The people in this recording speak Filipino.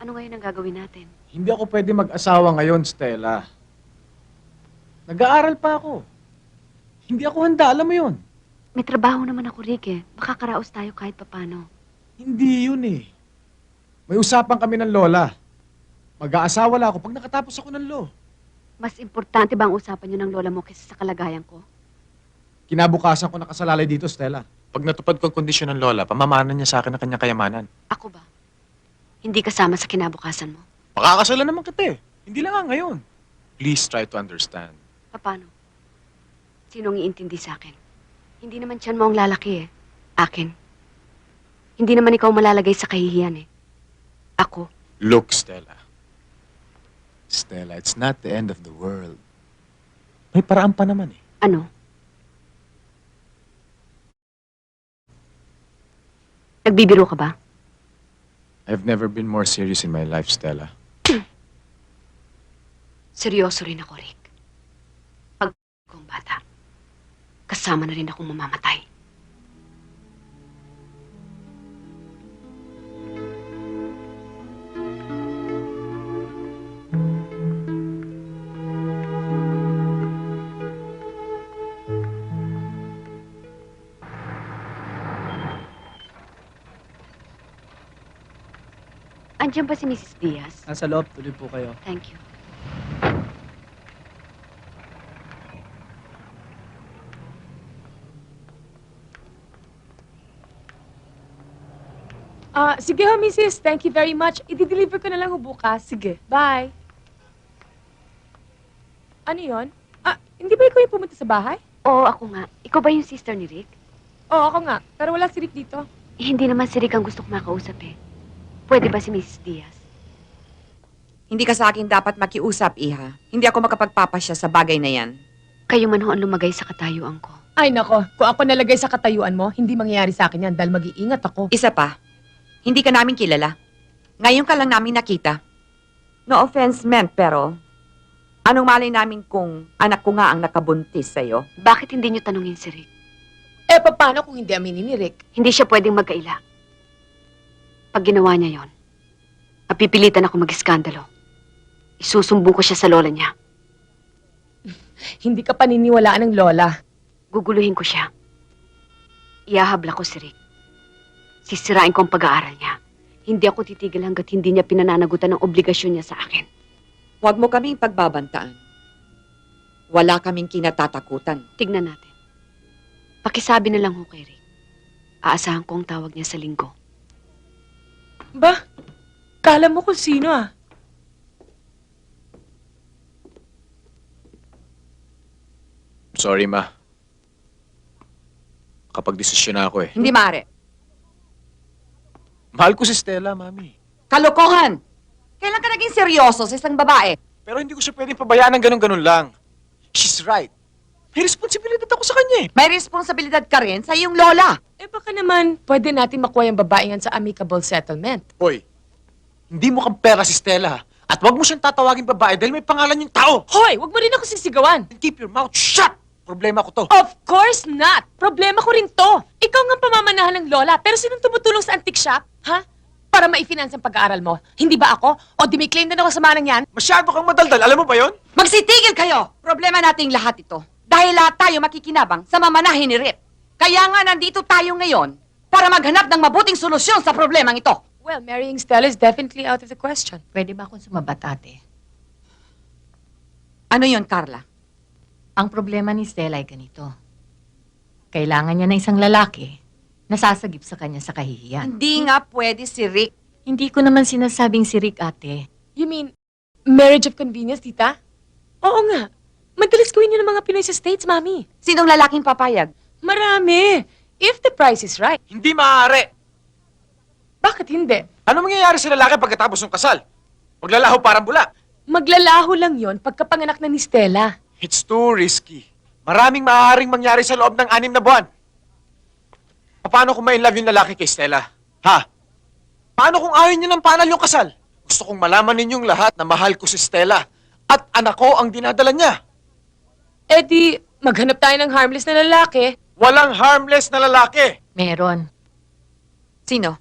Ano ngayon ang gagawin natin? Hindi ako pwede mag-asawa ngayon, Stella. Nag-aaral pa ako. Hindi ako handa, alam mo yun. May trabaho naman ako, Rick eh. Makakaraos tayo kahit papano. Hindi yun eh. May usapan kami ng lola. Mag-aasawa lang ako pag nakatapos ako ng law. Mas importante ba ang usapan niyo ng lola mo kaysa sa kalagayan ko? Kinabukasan ko nakasalalay dito, Stella. Pag natupad ko ang kondisyon ng lola, pamamana niya sa akin ang kanyang kayamanan. Ako ba? Hindi kasama sa kinabukasan mo? Makakasalan naman kita eh. Hindi lang nga ngayon. Please try to understand. Paano? Sinong iintindi sa akin? Hindi naman tiyan mo ang lalaki eh. Akin. Hindi naman ikaw malalagay sa kahihiyan eh. Ako. Look, Stella. Stella, it's not the end of the world. May paraan pa naman eh. Ano? Nagbibiro ka ba? I've never been more serious in my life, Stella. Seryoso rin ako, Rick. Pag kong bata, kasama na rin akong mamamatay. Andiyan ba si Mrs. Diaz? Nasa loob, tuloy po kayo. Thank you. Sige ho, Mrs. Thank you very much. I-deliver ko na lang ho bukas. Sige. Bye. Ano yon? Hindi ba ikaw yung pumunta sa bahay? Oo, ako nga. Ikaw ba yung sister ni Rick? Oo, ako nga. Pero wala si Rick dito. Hindi naman si Rick ang gusto ko makausap eh. Pwede ba si Mrs. Diaz? Hindi ka sa akin dapat makiusap, Iha. Hindi ako makapagpapasya sa bagay na yan. Kayo man ho ang lumagay sa katayuan ko. Ay nako, kung ako nalagay sa katayuan mo, hindi mangyayari sa akin yan dahil mag-iingat ako. Isa pa, hindi ka namin kilala. Ngayon ka lang namin nakita. No offense meant, pero anong malay namin kung anak ko nga ang nakabuntis sa'yo? Bakit hindi niyo tanungin si Rick? Paano kung hindi aminin ni Rick? Hindi siya pwedeng magkaila. Pag ginawa niya yon, mapipilitan ako mag-iskandalo. Isusumbong ko siya sa lola niya. Hindi ka paniniwalaan ng lola. Guguluhin ko siya. Iahabla ko si Rick. Sisirain ko ang pag-aaral niya. Hindi ako titigil hanggat hindi niya pinananagutan ng obligasyon niya sa akin. Huwag mo kaming pagbabantaan. Wala kaming kinatatakutan. Tignan natin. Pakisabi na lang ho kay Rick. Aasahan ko ang tawag niya sa linggo. Ba? Kala mo kung sino Sorry, ma. Kapag desisyon na ako eh. Hindi maaari. Mahal ko si Stella, mami. Kalokohan! Kailan ka naging seryoso sa isang babae? Pero hindi ko siya pwedeng pabayaan ng ganun-ganun lang. She's right. May responsibilidad ako sa kanya eh. May responsibilidad ka rin sa iyong lola. Baka naman, pwede natin makuha yung babae yan sa amicable settlement. Hoy, hindi mo kang pera si Stella. At wag mo siyang tatawagin babae dahil may pangalan yung tao. Hoy! Wag mo rin ako sisigawan! And keep your mouth shut! Problema ko to. Of course not! Problema ko rin to! Ikaw nga ang pamamanahan ng lola, pero sinong tumutulong sa antique shop? Ha? Para ma-finance ang pag-aaral mo. Hindi ba ako? O di may claim na ako sa manang yan? Masyado kang madaldal. Alam mo ba yon? Magsitigil kayo! Problema nating lahat ito. Dahil lahat tayo makikinabang sa mamanahin ni Rip. Kaya nga nandito tayo ngayon para maghanap ng mabuting solusyon sa problemang ito. Well, marrying Stella is definitely out of the question. Pwede ba akong sumabat, ate? Ano yon, Carla? Ang problema ni Stella ay ganito. Kailangan niya ng isang lalaki na sasagip sa kanya sa kahihiyan. Hindi nga pwede si Rick. Hindi ko naman sinasabing si Rick, ate. You mean, marriage of convenience, tita? Oo nga. Madalas gawin yun ng mga Pinoy sa States, mami. Sinong lalaking papayag? Marami. If the price is right. Hindi maaari. Bakit hindi? Ano mangyayari sa lalaki pagkatapos ng kasal? Maglalaho parang bula. Maglalaho lang yon pagkapanganak na ni Stella. It's too risky. Maraming maaaring mangyari sa loob ng 6 na buwan. Paano kung may love yung lalaki kay Stella? Ha? Paano kung ayaw niyo ng panal yung kasal? Gusto kong malaman ninyong lahat na mahal ko si Stella at anak ko ang dinadala niya. Di, maghanap tayo ng harmless na lalaki. Walang harmless na lalaki. Meron. Sino?